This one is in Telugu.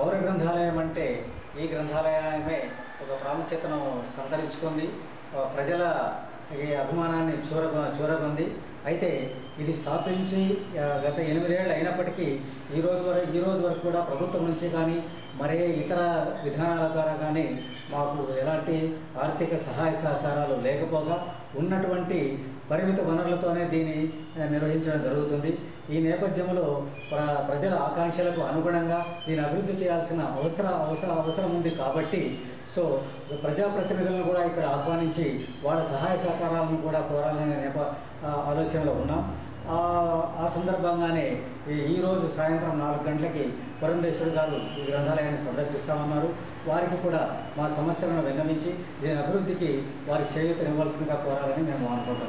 పౌర గ్రంథాలయం అంటే ఈ గ్రంథాలయమే ఒక ప్రాముఖ్యతను సంతరించుకుంది, ప్రజల ఈ అభిమానాన్ని చూరగొంది. అయితే ఇది స్థాపించి గత 8 ఏళ్ళు అయినప్పటికీ ఈ రోజు వరకు కూడా ప్రభుత్వం నుంచి కానీ మరే ఇతర విధానాల ద్వారా కానీ మాకు ఎలాంటి ఆర్థిక సహాయ సహకారాలు లేకపోగా ఉన్నటువంటి పరిమిత వనరులతోనే దీన్ని నిర్వహించడం జరుగుతుంది. ఈ నేపథ్యంలో ప్రజల ఆకాంక్షలకు అనుగుణంగా దీన్ని అభివృద్ధి చేయాల్సిన అవసరం ఉంది. కాబట్టి ప్రజాప్రతినిధులను కూడా ఇక్కడ ఆహ్వానించి వాళ్ళ సహాయ సహకారాలను కూడా కోరాలనే ఆలోచనలో ఉన్నాం. ఆ సందర్భంగానే ఈరోజు సాయంత్రం 4 గంటలకి పురంధేశ్వరి గారు ఈ గ్రంథాలయాన్ని సందర్శిస్తామన్నారు. వారికి కూడా మా సమస్యలను విన్నవించి దీని అభివృద్ధికి వారి చేయూతనివ్వాల్సిందిగా కోరాలని మేము అనుకుంటున్నాం.